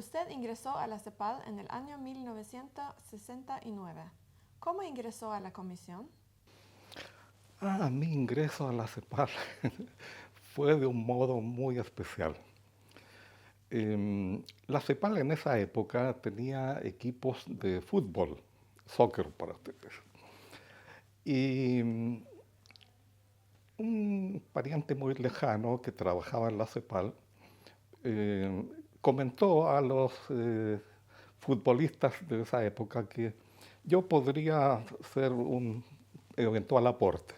Usted ingresó a la CEPAL en el año 1969. ¿Cómo ingresó a la comisión? Mi ingreso a la CEPAL fue de un modo muy especial. La CEPAL en esa época tenía equipos de fútbol, soccer para ustedes. Y un pariente muy lejano que trabajaba en la CEPAL eh, comentó a los futbolistas de esa época que yo podría ser un eventual aporte.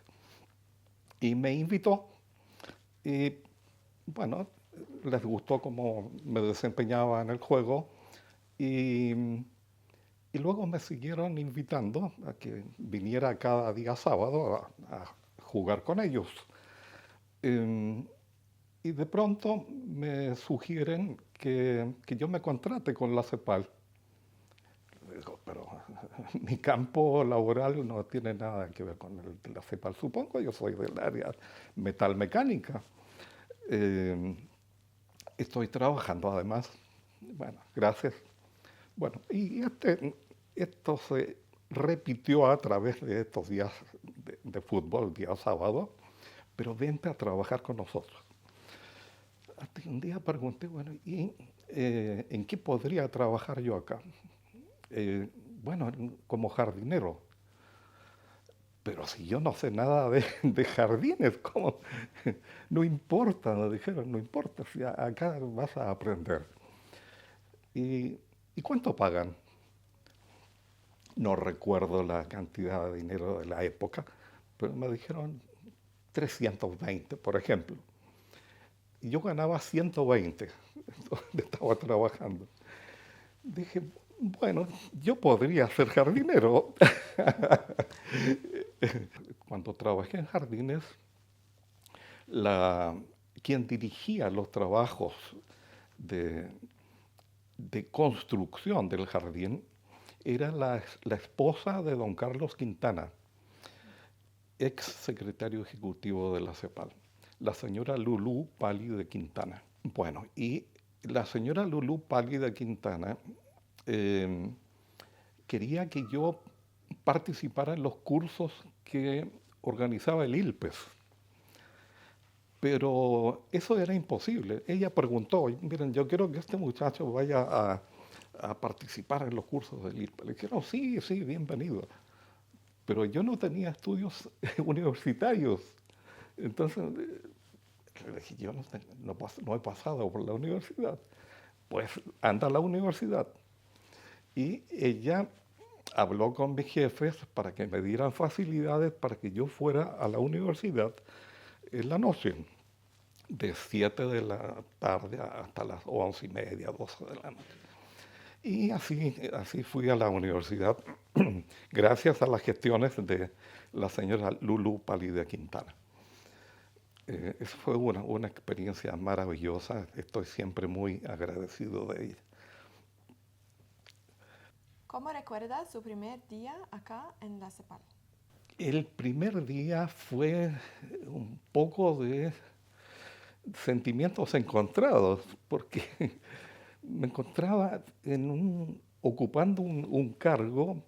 Y me invitó y bueno, les gustó cómo me desempeñaba en el juego y, y luego me siguieron invitando a que viniera cada día sábado a jugar con ellos. Eh, y de pronto me sugieren que yo me contrate con la CEPAL. Digo, pero mi campo laboral no tiene nada que ver con el de la CEPAL. Supongo yo soy del área metalmecánica. Eh, Estoy trabajando además. Bueno, gracias. Bueno, esto se repitió a través de estos días de fútbol, día sábado, pero vente a trabajar con nosotros. Hasta que un día pregunté, bueno, ¿y en qué podría trabajar yo acá? Eh, bueno, como jardinero. Pero si yo no sé nada de jardines, ¿cómo? No importa, nos dijeron, no importa, si acá vas a aprender. ¿Y, ¿y cuánto pagan? No recuerdo la cantidad de dinero de la época, pero me dijeron 320, por ejemplo. Y yo ganaba 120 donde estaba trabajando. Dije, bueno, yo podría ser jardinero. Cuando trabajé en jardines, la, quien dirigía los trabajos de, de construcción del jardín era la esposa de don Carlos Quintana, ex secretario ejecutivo de la CEPAL, la señora Lulú Pali de Quintana. Bueno, y la señora Lulú Pali de Quintana eh, quería que yo participara en los cursos que organizaba el ILPES. Pero eso era imposible. Ella preguntó, miren, yo quiero que este muchacho vaya a participar en los cursos del ILPES. Le dijeron, sí, sí, bienvenido. Pero yo no tenía estudios universitarios. Entonces, le dije, yo no he pasado por la universidad. Pues anda a la universidad. Y ella habló con mis jefes para que me dieran facilidades para que yo fuera a la universidad en la noche, de 7 de la tarde hasta las 11:30, 12 de la noche. Y así fui a la universidad, gracias a las gestiones de la señora Lulú Palida Quintana. Esa fue una experiencia maravillosa, estoy siempre muy agradecido de ella. ¿Cómo recuerda su primer día acá en la CEPAL? El primer día fue un poco de sentimientos encontrados, porque me encontraba ocupando un cargo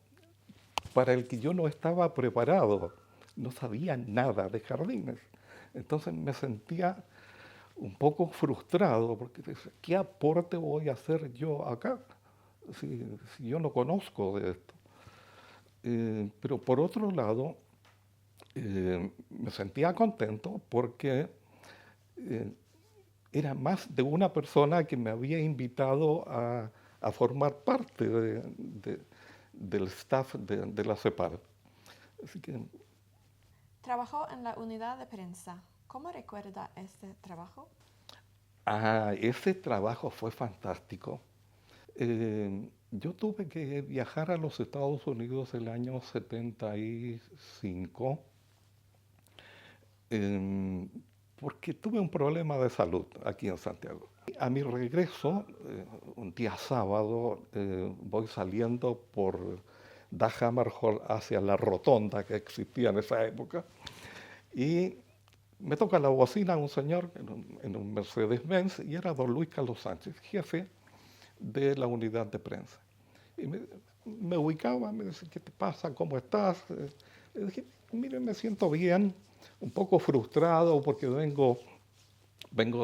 para el que yo no estaba preparado, no sabía nada de jardines. Entonces me sentía un poco frustrado, porque decía, ¿qué aporte voy a hacer yo acá si yo no conozco de esto? Pero por otro lado, me sentía contento porque eh, era más de una persona que me había invitado a formar parte del staff de la CEPAL. Así que Trabajó en la unidad de prensa. ¿Cómo recuerda este trabajo? ese trabajo fue fantástico. Yo tuve que viajar a los Estados Unidos el año 75 eh, porque tuve un problema de salud aquí en Santiago. A mi regreso, un día sábado, voy saliendo por Dag Hammarskjöld hacia la rotonda que existía en esa época y me toca la bocina un señor en un Mercedes-Benz y era don Luis Carlos Sánchez, jefe de la unidad de prensa. Y me ubicaba, me decía, ¿qué te pasa? ¿Cómo estás? Le dije, mire, me siento bien, un poco frustrado porque vengo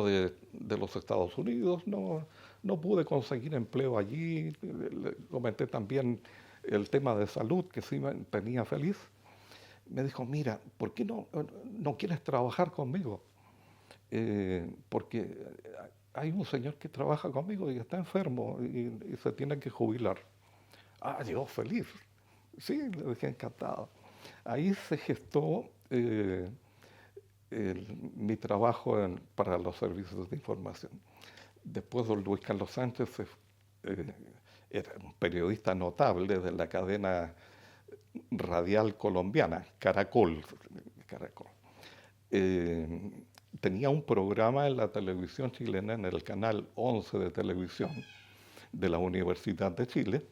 de los Estados Unidos, no pude conseguir empleo allí. Le comenté también el tema de salud, que sí me tenía feliz. Me dijo, mira, ¿por qué no quieres trabajar conmigo? Porque hay un señor que trabaja conmigo y está enfermo y se tiene que jubilar. Ah, yo feliz. Sí, le dije encantado. Ahí se gestó mi trabajo para los servicios de información. Después don Luis Carlos Sánchez eh, era un periodista notable de la cadena radial colombiana, Caracol. Caracol. Eh, Tenía un programa en la televisión chilena, en el canal 11 de televisión de la Universidad de Chile.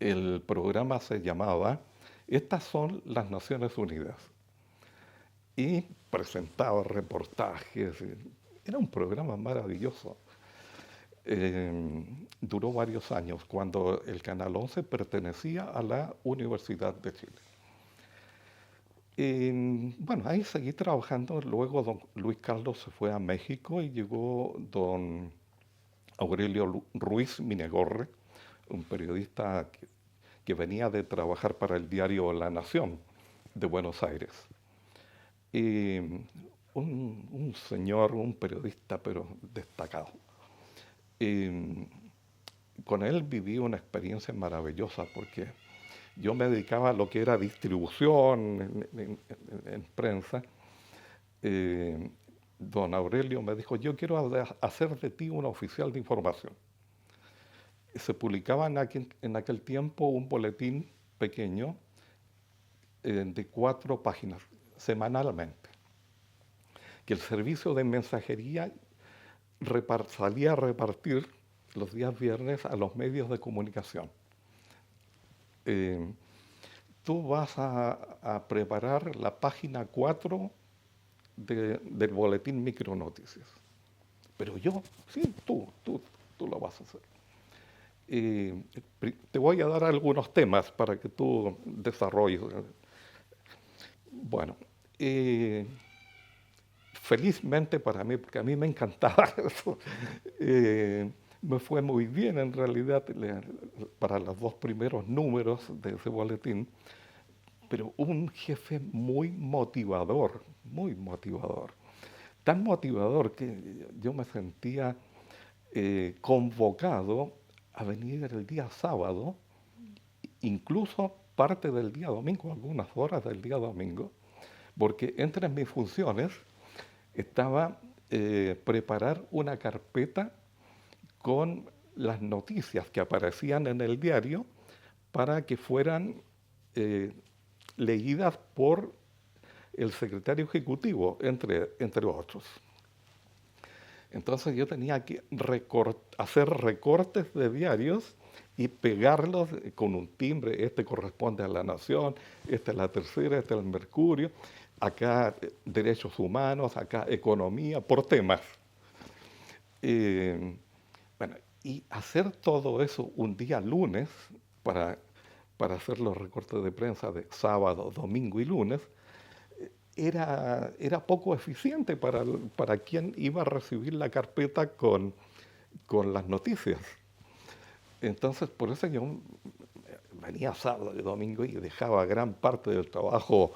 El programa se llamaba Estas son las Naciones Unidas y presentaba reportajes. Era un programa maravilloso. Duró varios años cuando el Canal 11 pertenecía a la Universidad de Chile. Bueno, ahí seguí trabajando. Luego don Luis Carlos se fue a México y llegó don Aurelio Ruiz Minegorre, un periodista que venía de trabajar para el diario La Nación de Buenos Aires. Y un señor, un periodista, pero destacado. Con él viví una experiencia maravillosa porque yo me dedicaba a lo que era distribución en prensa. Don Aurelio me dijo, yo quiero hacer de ti un oficial de información. Se publicaba en aquel tiempo un boletín pequeño de 4 páginas semanalmente, que el servicio de mensajería salía a repartir los días viernes a los medios de comunicación. Tú vas a preparar la página 4 del boletín Micronoticias. Pero yo, sí, tú lo vas a hacer. Te voy a dar algunos temas para que tú desarrolles. Bueno, felizmente para mí, porque a mí me encantaba eso, me fue muy bien en realidad para los 2 primeros números de ese boletín, pero un jefe muy motivador, tan motivador que yo me sentía convocado a venir el día sábado, incluso parte del día domingo, algunas horas del día domingo, porque entre mis funciones estaba preparar una carpeta con las noticias que aparecían en el diario para que fueran leídas por el secretario ejecutivo, entre otros. Entonces yo tenía que hacer recortes de diarios y pegarlos con un timbre. Este corresponde a La Nación, esta es La Tercera, este es el Mercurio, acá derechos humanos, acá economía, por temas. Bueno, y hacer todo eso un día lunes para hacer los recortes de prensa de sábado, domingo y lunes, era poco eficiente para quien iba a recibir la carpeta con las noticias. Entonces, por eso yo venía sábado y domingo y dejaba gran parte del trabajo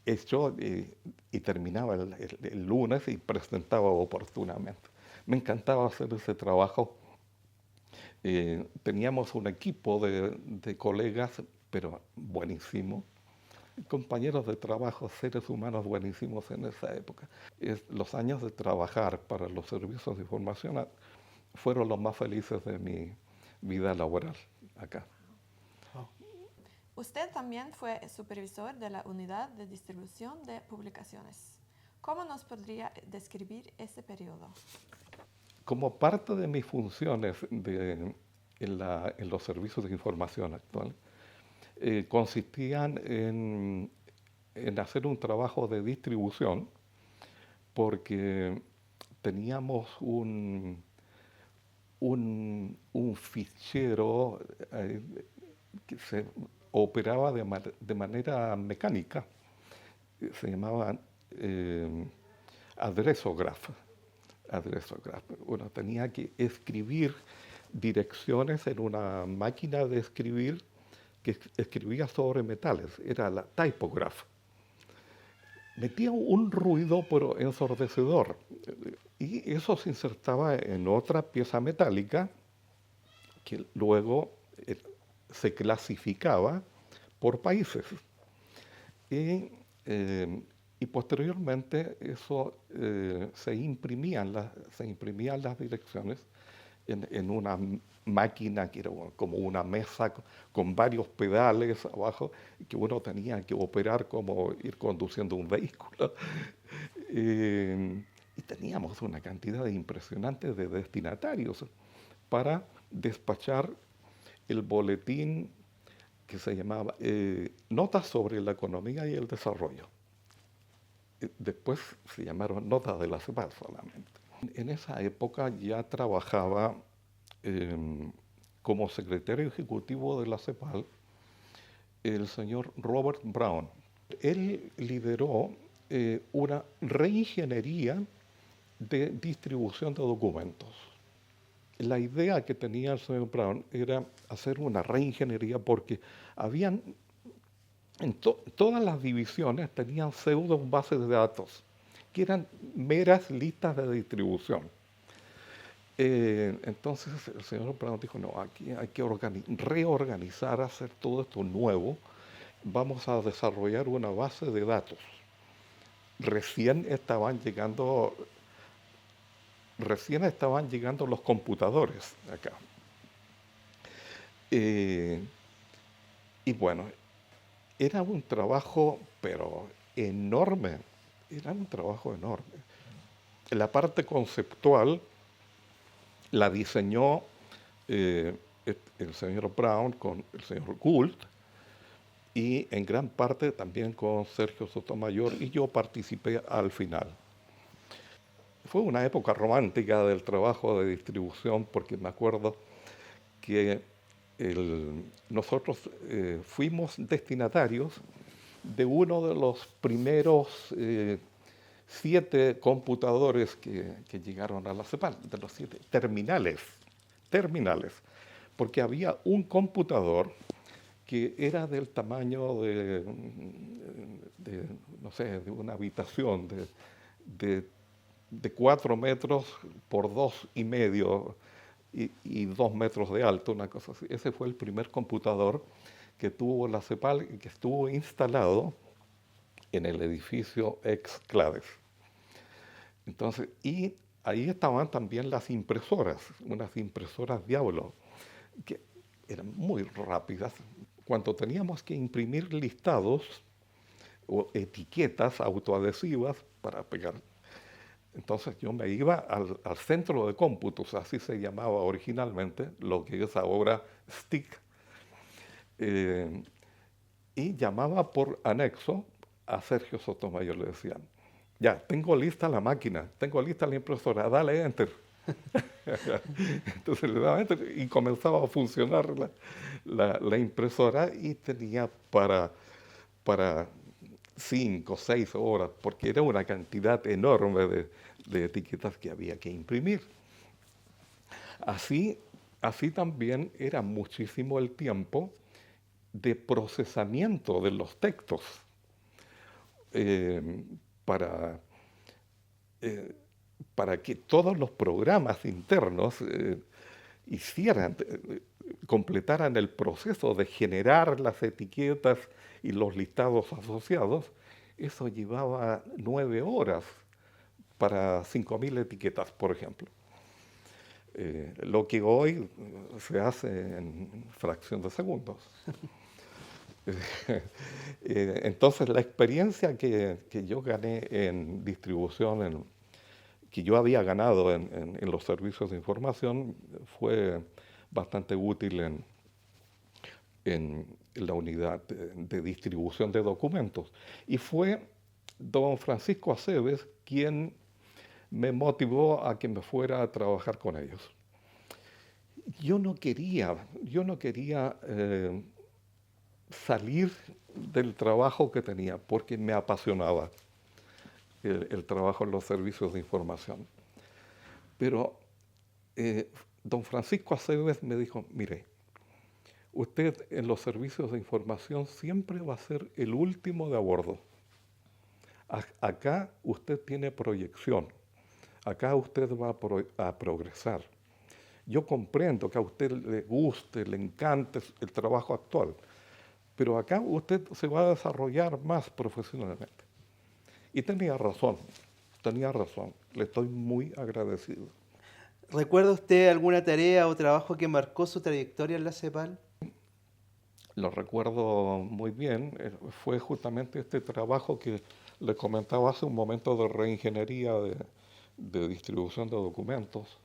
hecho y terminaba el lunes y presentaba oportunamente. Me encantaba hacer ese trabajo. Teníamos un equipo de colegas, pero buenísimo, compañeros de trabajo, seres humanos buenísimos en esa época. Los años de trabajar para los servicios de información fueron los más felices de mi vida laboral acá. Usted también fue supervisor de la unidad de distribución de publicaciones. ¿Cómo nos podría describir ese periodo? Como parte de mis funciones en los servicios de información actual, consistían en hacer un trabajo de distribución porque teníamos un un fichero que se operaba de manera mecánica, se llamaba adresograph. Uno tenía que escribir direcciones en una máquina de escribir que escribía sobre metales, era la typograph. Metía un ruido pero ensordecedor y eso se insertaba en otra pieza metálica que luego se clasificaba por países. Y posteriormente eso se imprimían las direcciones en una máquina que era como una mesa con varios pedales abajo que uno tenía que operar como ir conduciendo un vehículo. Y teníamos una cantidad impresionante de destinatarios para despachar el boletín que se llamaba Notas sobre la economía y el desarrollo. Después se llamaron Notas de la CEPAL solamente. En esa época ya trabajaba como secretario ejecutivo de la CEPAL el señor Robert Brown. Él lideró una reingeniería de distribución de documentos. La idea que tenía el señor Brown era hacer una reingeniería porque habían, todas las divisiones tenían pseudo bases de datos, que eran meras listas de distribución. Entonces el señor Brown dijo, no, aquí hay que reorganizar, hacer todo esto nuevo, vamos a desarrollar una base de datos. Recién estaban llegando los computadores acá. Y bueno, era un trabajo, pero enorme, La parte conceptual la diseñó el señor Brown con el señor Gould y en gran parte también con Sergio Sotomayor, y yo participé al final. Fue una época romántica del trabajo de distribución porque me acuerdo que nosotros fuimos destinatarios de uno de los primeros 7 computadores que llegaron a la CEPAL, de los 7 terminales, porque había un computador que era del tamaño de una habitación de 4 metros por 2,5 y 2 metros de alto, una cosa así. Ese fue el primer computador que tuvo la CEPAL y que estuvo instalado en el edificio ex Claves. Entonces, y ahí estaban también las impresoras, unas impresoras Diablo, que eran muy rápidas. Cuando teníamos que imprimir listados o etiquetas autoadhesivas para pegar, entonces yo me iba al centro de cómputos, así se llamaba originalmente, lo que es ahora STIC, y llamaba por anexo a Sergio Sotomayor, le decían, ya, tengo lista la máquina, tengo lista la impresora, dale enter. Entonces le daba enter y comenzaba a funcionar la impresora y tenía para 5 o 6 horas, porque era una cantidad enorme de etiquetas que había que imprimir. Así también era muchísimo el tiempo de procesamiento de los textos para que todos los programas internos completaran el proceso de generar las etiquetas y los listados asociados. Eso llevaba 9 horas para 5.000 etiquetas, por ejemplo. Lo que hoy se hace en fracción de segundos. Entonces la experiencia que yo gané en distribución, que yo había ganado en los servicios de información, fue bastante útil en la unidad de distribución de documentos. Y fue don Francisco Aceves quien me motivó a que me fuera a trabajar con ellos. yo no quería salir del trabajo que tenía porque me apasionaba el trabajo en los servicios de información. Pero don Francisco Aceves me dijo, mire, usted en los servicios de información siempre va a ser el último de a bordo. Acá usted tiene proyección, acá usted va a progresar. Yo comprendo que a usted le guste, le encante el trabajo actual, pero acá usted se va a desarrollar más profesionalmente. Y tenía razón, le estoy muy agradecido. ¿Recuerda usted alguna tarea o trabajo que marcó su trayectoria en la CEPAL? Lo recuerdo muy bien, fue justamente este trabajo que le comentaba hace un momento de reingeniería de distribución de documentos.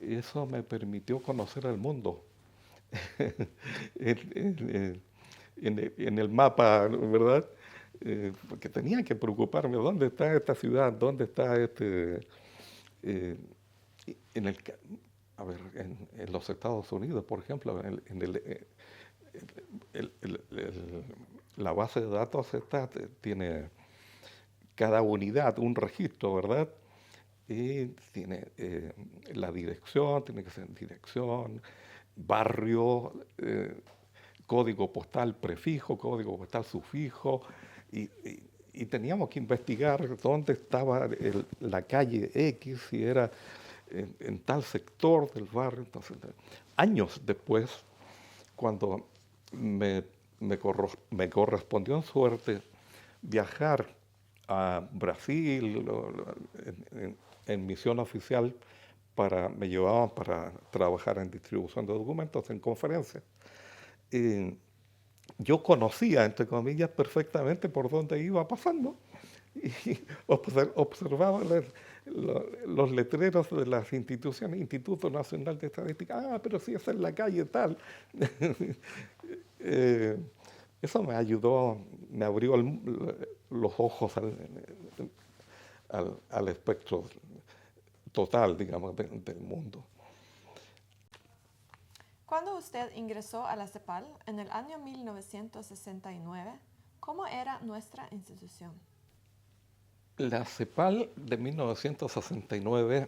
Eso me permitió conocer el mundo en el mapa, ¿verdad? Porque tenía que preocuparme, ¿dónde está esta ciudad? ¿Dónde está eh, en el, a ver, en los Estados Unidos, por ejemplo, la base de datos tiene cada unidad un registro, ¿verdad? Y tiene la dirección, tiene que ser dirección, barrio, código postal prefijo, código postal sufijo, y teníamos que investigar dónde estaba la calle X, si era en tal sector del barrio. Entonces, años después, cuando me correspondió en suerte viajar a Brasil en misión oficial, me llevaban para trabajar en distribución de documentos, en conferencias. Yo conocía, entre comillas, perfectamente por dónde iba pasando y observaba los letreros de las instituciones, Instituto Nacional de Estadística, pero sí, esa es la calle tal. Eso me ayudó, me abrió los ojos al espectro total, digamos, del mundo. Cuando usted ingresó a la CEPAL en el año 1969, ¿cómo era nuestra institución? La CEPAL de 1969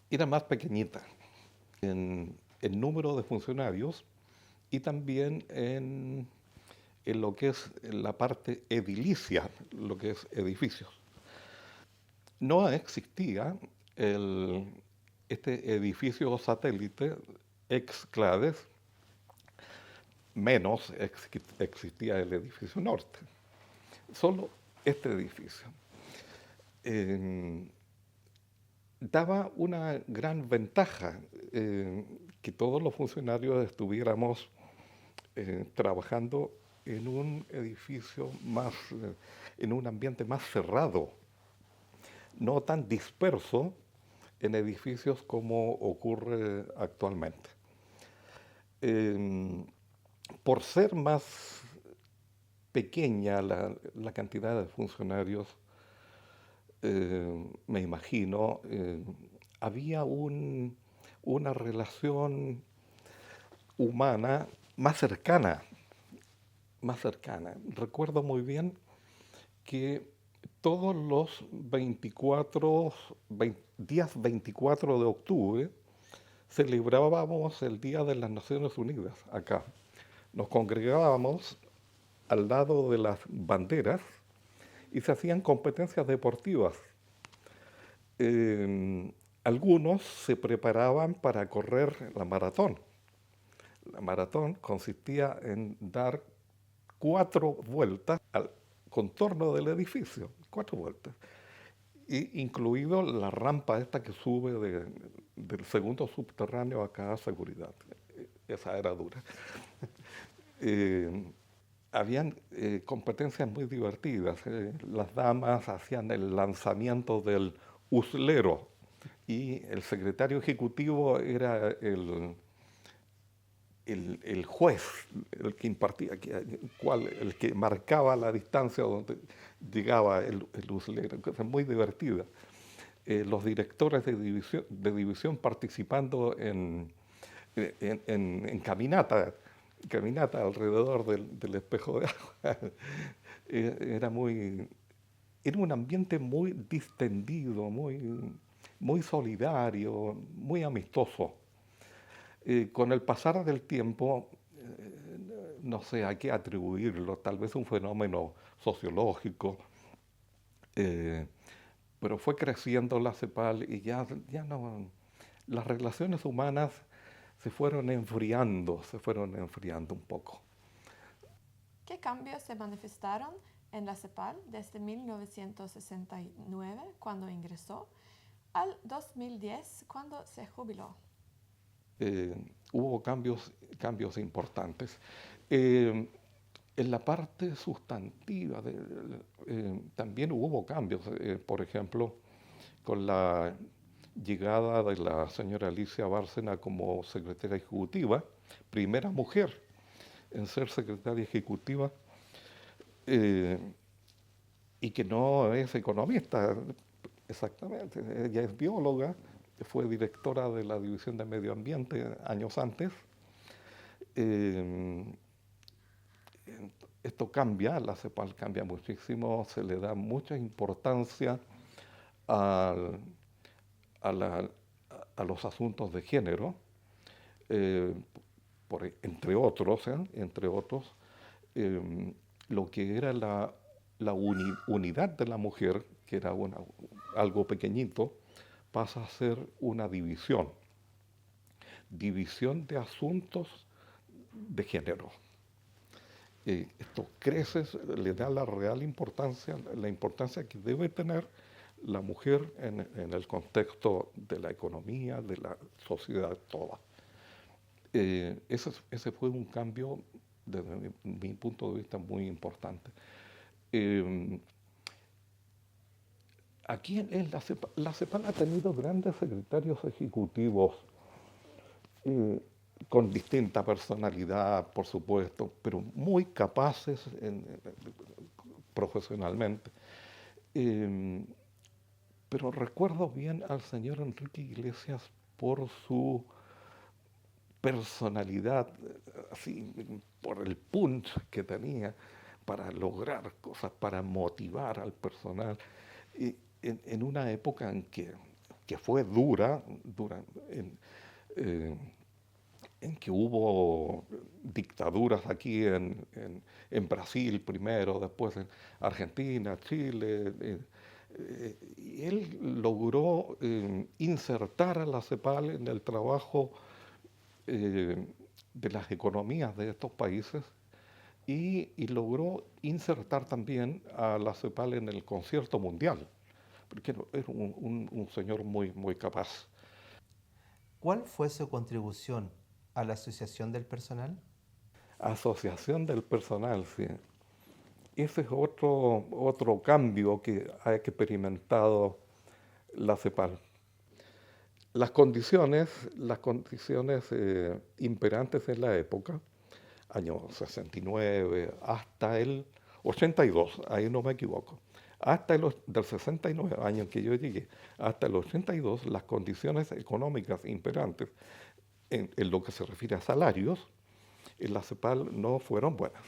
era más pequeñita en número de funcionarios y también en lo que es la parte edilicia, lo que es edificios. No existía este edificio satélite ex-Clades, menos existía el edificio norte. Solo este edificio. Daba una gran ventaja que todos los funcionarios estuviéramos trabajando en un edificio más, en un ambiente más cerrado, no tan disperso en edificios como ocurre actualmente. Por ser más pequeña la cantidad de funcionarios, me imagino, había una relación humana más cercana. Recuerdo muy bien que todos los días 24 de octubre celebrábamos el Día de las Naciones Unidas acá. Nos congregábamos al lado de las banderas y se hacían competencias deportivas. Algunos se preparaban para correr la maratón. La maratón consistía en dar 4 vueltas al contorno del edificio, 4 vueltas, incluido la rampa esta que sube del segundo subterráneo a cada seguridad. Esa era dura. Habían competencias muy divertidas. Las damas hacían el lanzamiento del uslero y el secretario ejecutivo era el juez, el que impartía, el que marcaba la distancia donde llegaba el uslero, cosa muy divertida. Los directores de división participando en en caminata alrededor del espejo de agua. Era era un ambiente muy distendido, muy solidario, muy amistoso. Con el pasar del tiempo, no sé a qué atribuirlo, tal vez un fenómeno sociológico, eh, pero fue creciendo la CEPAL y ya no, las relaciones humanas se fueron enfriando un poco. ¿Qué cambios se manifestaron en la CEPAL desde 1969, cuando ingresó, al 2010, cuando se jubiló? Hubo cambios importantes. Eh, en la parte sustantiva también hubo cambios. Por ejemplo, con la llegada de la señora Alicia Bárcena como secretaria ejecutiva, primera mujer en ser secretaria ejecutiva, eh, y que no es economista exactamente, ella es bióloga, fue directora de la División de Medio Ambiente años antes. Eh, Esto cambia, la CEPAL cambia muchísimo, se le da mucha importancia al- a, la- a los asuntos de género, eh, entre otros, eh, lo que era la unidad de la mujer, que era algo pequeñito, pasa a ser una división de asuntos de género. Esto crece, le da la real importancia, la importancia que debe tener la mujer en el contexto de la economía, de la sociedad toda. Ese fue un cambio, desde mi punto de vista, muy importante. Eh, Aquí en la CEPAL ha tenido grandes secretarios ejecutivos eh, con distinta personalidad, por supuesto, pero muy capaces profesionalmente. Eh, pero recuerdo bien al señor Enrique Iglesias por su personalidad, así, por el punch que tenía para lograr cosas, para motivar al personal. Y en una época que fue dura eh, en que hubo dictaduras aquí en Brasil primero, después en Argentina, Chile, y él logró insertar a la CEPAL en el trabajo eh, de las economías de estos países y logró insertar también a la CEPAL en el concierto mundial, porque era un señor muy capaz. ¿Cuál fue su contribución a la Asociación del Personal? Asociación del personal, sí. Ese es otro cambio que ha experimentado la CEPAL. Las condiciones imperantes en la época, año 69 hasta el 82, ahí no me equivoco, del 69 año en que yo llegué, hasta el 82, las condiciones económicas imperantes en lo que se refiere a salarios, en la CEPAL no fueron buenas.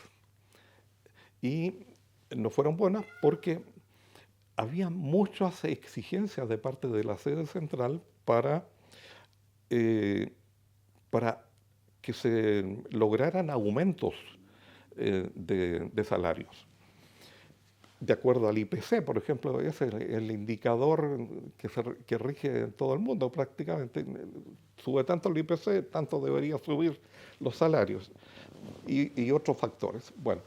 Y no fueron buenas porque había muchas exigencias de parte de la sede central eh, para que se lograran aumentos de salarios. De acuerdo al IPC, por ejemplo, es el indicador que rige en todo el mundo prácticamente. Sube tanto el IPC, tanto debería subir los salarios y otros factores. Bueno,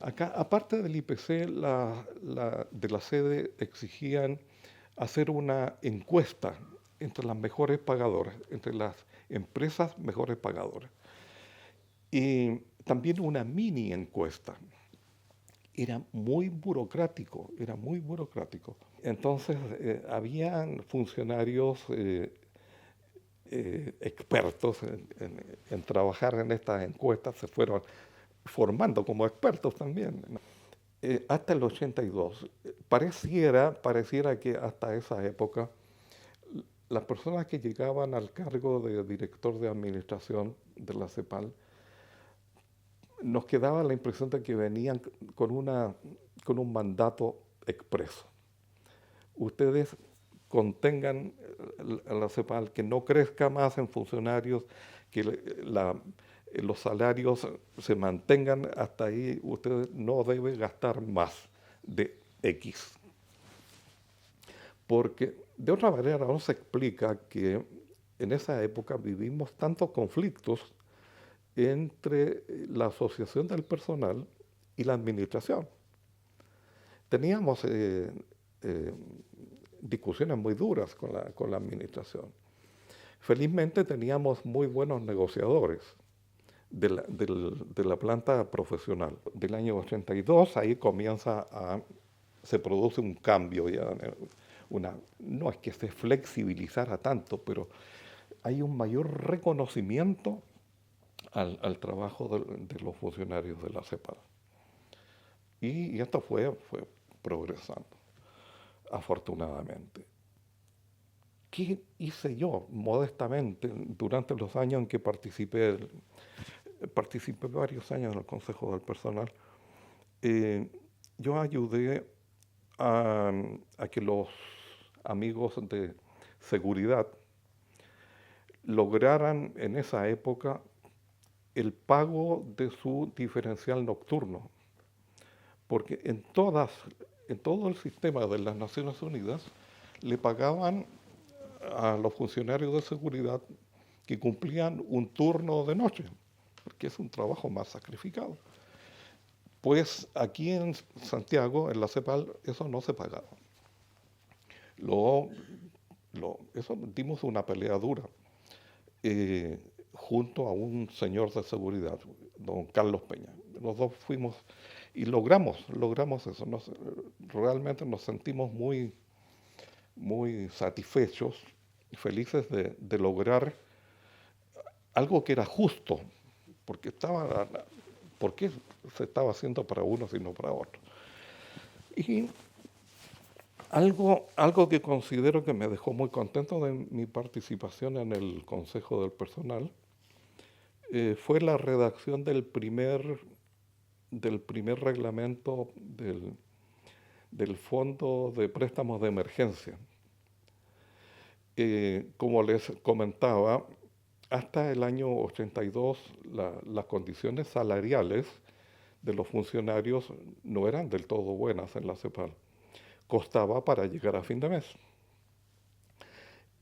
acá, aparte del IPC, de la sede exigían hacer una encuesta entre las mejores pagadoras, entre las empresas mejores pagadoras. Y también una mini encuesta. Era muy burocrático, era muy burocrático. Entonces, habían funcionarios expertos en trabajar en estas encuestas, se fueron formando como expertos también. Hasta el 82, pareciera que hasta esa época las personas que llegaban al cargo de director de administración de la CEPAL, nos quedaba la impresión de que venían con un mandato expreso. Ustedes contengan a la CEPAL, que no crezca más en funcionarios, que los salarios se mantengan hasta ahí, ustedes no deben gastar más de X. Porque de otra manera no se explica que en esa época vivimos tantos conflictos entre la asociación del personal y la administración. Teníamos discusiones muy duras con la administración. Felizmente teníamos muy buenos negociadores de la planta profesional. Del año 82, ahí se produce un cambio ya, no es que se flexibilizara tanto, pero hay un mayor reconocimiento al trabajo de los funcionarios de la CEPAL. Y esto fue progresando, afortunadamente. ¿Qué hice yo modestamente durante los años en que participé varios años en el Consejo del Personal? Yo ayudé a que los amigos de seguridad lograran en esa época el pago de su diferencial nocturno, porque en todo el sistema de las Naciones Unidas le pagaban a los funcionarios de seguridad que cumplían un turno de noche, porque es un trabajo más sacrificado. Pues aquí en Santiago, en la CEPAL, eso no se pagaba. Eso dimos una pelea dura junto a un señor de seguridad, don Carlos Peña. Los dos fuimos y logramos eso. Realmente nos sentimos muy, muy satisfechos y felices de lograr algo que era justo, porque ¿por qué se estaba haciendo para unos y no para otros? Y algo que considero que me dejó muy contento de mi participación en el Consejo del Personal fue la redacción del primer reglamento del Fondo de Préstamos de Emergencia. Como les comentaba, hasta el año 82 las condiciones salariales de los funcionarios no eran del todo buenas en la CEPAL. Costaba para llegar a fin de mes.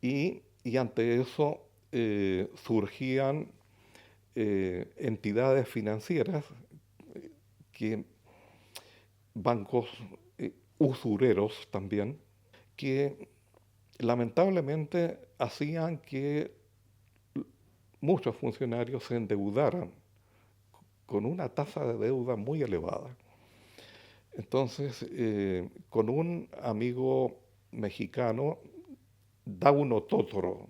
Y ante eso surgían entidades financieras, bancos usureros también, que lamentablemente hacían que muchos funcionarios se endeudaran con una tasa de deuda muy elevada. Entonces, con un amigo mexicano, Dauno Totoro,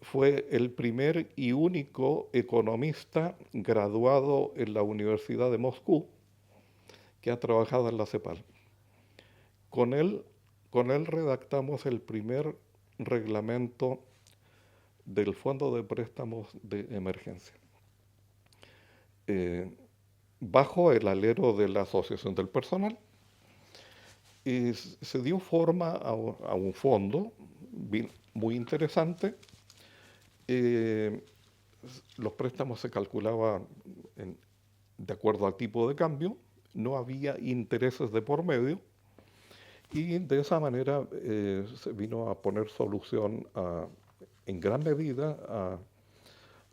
fue el primer y único economista graduado en la Universidad de Moscú que ha trabajado en la CEPAL. Con él redactamos el primer reglamento del Fondo de Préstamos de Emergencia, bajo el alero de la Asociación del Personal, y se dio forma a un fondo muy interesante. Los préstamos se calculaban de acuerdo al tipo de cambio, no había intereses de por medio, y de esa manera se vino a poner solución en gran medida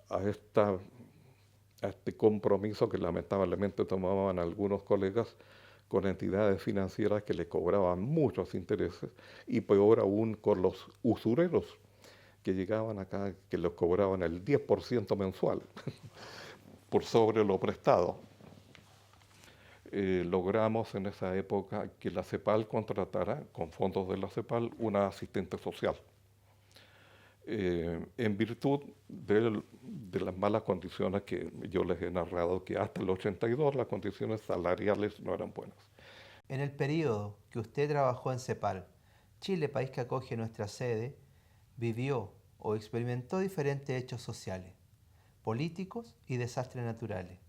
a este compromiso que lamentablemente tomaban algunos colegas con entidades financieras que le cobraban muchos intereses, y peor aún con los usureros que llegaban acá, que les cobraban el 10% mensual por sobre lo prestado. Logramos en esa época que la CEPAL contratara, con fondos de la CEPAL, una asistente social, en virtud de las malas condiciones que yo les he narrado, que hasta el 82 las condiciones salariales no eran buenas. En el periodo que usted trabajó en CEPAL, Chile, país que acoge nuestra sede, vivió o experimentó diferentes hechos sociales, políticos y desastres naturales.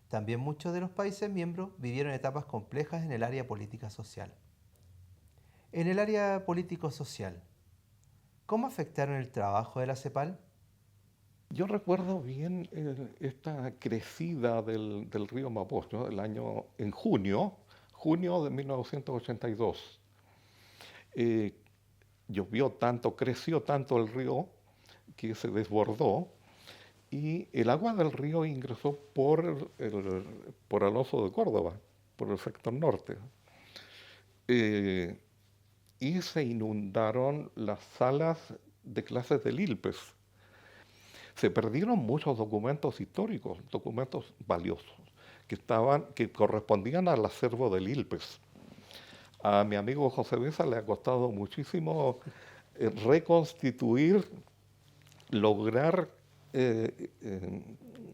También muchos de los países miembros vivieron etapas complejas en el área política social. En el área político-social, ¿cómo afectaron el trabajo de la CEPAL? Yo recuerdo bien esta crecida del río Mapocho en junio de 1982. Llovió tanto, creció tanto el río que se desbordó y el agua del río ingresó por Alonso de Córdoba, por el sector norte. Y se inundaron las salas de clases del ILPES. Se perdieron muchos documentos históricos, documentos valiosos, que correspondían al acervo del ILPES. A mi amigo José Besa le ha costado muchísimo reconstituir, lograr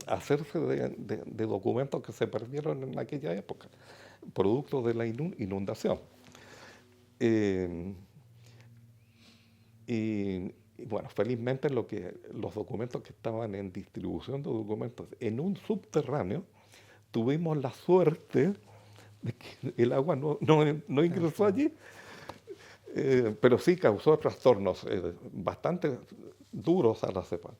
hacerse de documentos que se perdieron en aquella época, producto de la inundación. Y bueno, felizmente los documentos que estaban en distribución de documentos en un subterráneo, tuvimos la suerte de que el agua no ingresó allí, pero sí causó trastornos bastante duros a la CEPAL.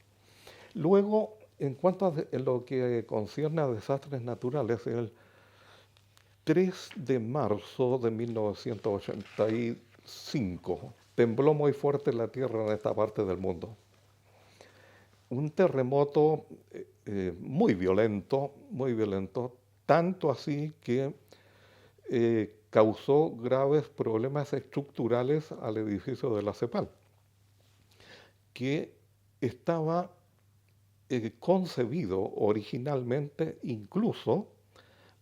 Luego, en cuanto a lo que concierne a desastres naturales, el 3 de marzo de 1985 tembló muy fuerte la tierra en esta parte del mundo. Un terremoto muy violento, tanto así que causó graves problemas estructurales al edificio de la CEPAL, que estaba concebido originalmente incluso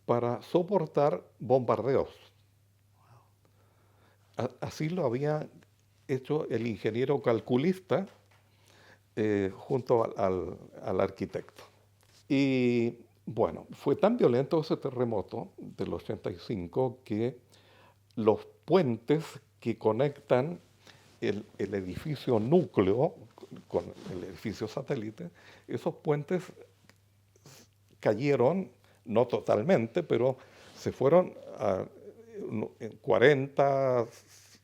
para soportar bombardeos. Así lo había hecho el ingeniero calculista junto al arquitecto. Y bueno, fue tan violento ese terremoto del 85 que los puentes que conectan el edificio núcleo con el edificio satélite, esos puentes cayeron, no totalmente, pero se fueron a 40,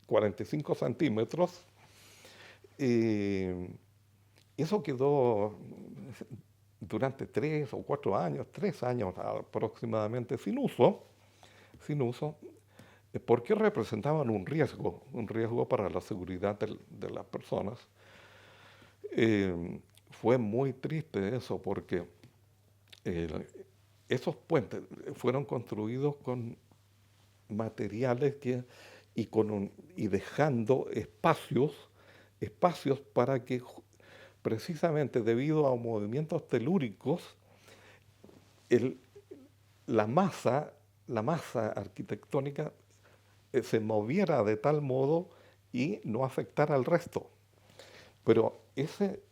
45 centímetros. Y eso quedó durante 3 o 4 años, 3 años aproximadamente sin uso, porque representaban un riesgo para la seguridad de las personas. Fue muy triste eso porque esos puentes fueron construidos con materiales y dejando espacios para que precisamente debido a movimientos telúricos la masa arquitectónica se moviera de tal modo y no afectara al resto. Pero ese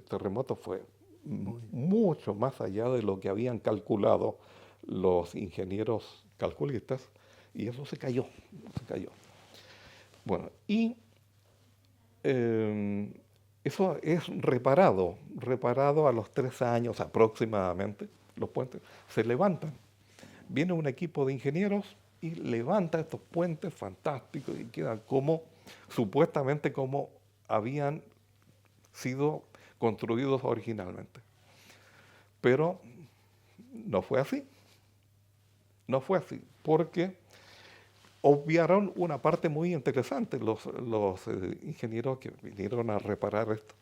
terremoto fue mucho más allá de lo que habían calculado los ingenieros calculistas, y eso se cayó. Bueno, y eso es reparado a los 3 años aproximadamente, los puentes se levantan. Viene un equipo de ingenieros y levanta estos puentes fantásticos y quedan supuestamente como habían sido construidos originalmente. Pero no fue así, porque obviaron una parte muy interesante los ingenieros que vinieron a reparar esto,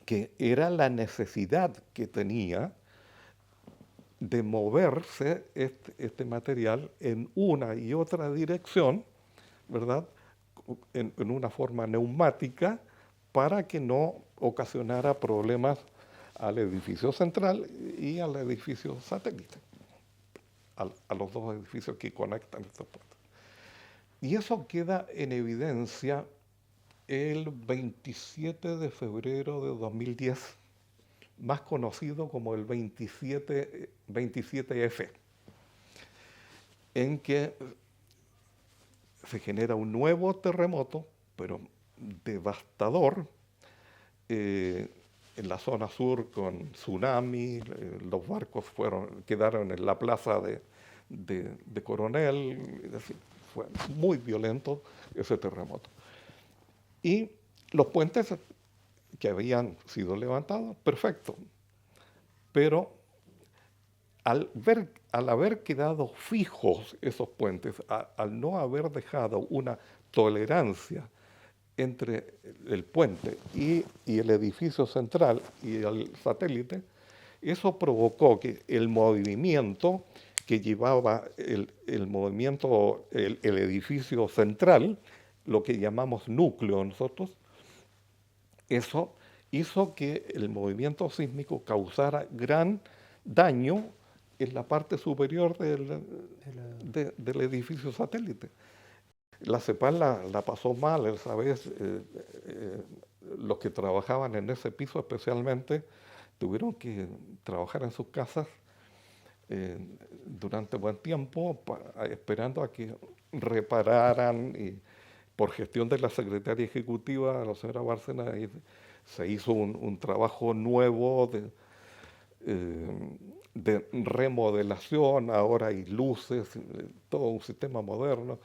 que era la necesidad que tenía de moverse este material en una y otra dirección, ¿verdad? En una forma neumática, para que no ocasionara problemas al edificio central y al edificio satélite, a los dos edificios que conectan estos puentes. Y eso queda en evidencia el 27 de febrero de 2010, más conocido como el 27F, en que se genera un nuevo terremoto, pero devastador en la zona sur con tsunami, los barcos quedaron en la plaza de Coronel, es decir, fue muy violento ese terremoto. Y los puentes que habían sido levantados, perfecto, pero al haber quedado fijos esos puentes, al no haber dejado una tolerancia entre el puente y el edificio central y el satélite, eso provocó que el movimiento que llevaba el edificio central, lo que llamamos núcleo nosotros, eso hizo que el movimiento sísmico causara gran daño en la parte superior del edificio satélite. La CEPAL la pasó mal esa vez. Los que trabajaban en ese piso especialmente tuvieron que trabajar en sus casas durante buen tiempo esperando a que repararan, y por gestión de la secretaria ejecutiva, la señora Bárcena, se hizo un trabajo nuevo de remodelación. Ahora hay luces, todo un sistema moderno.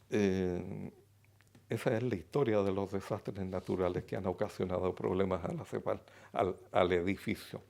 Esa es la historia de los desastres naturales que han ocasionado problemas a la CEPAL, al edificio.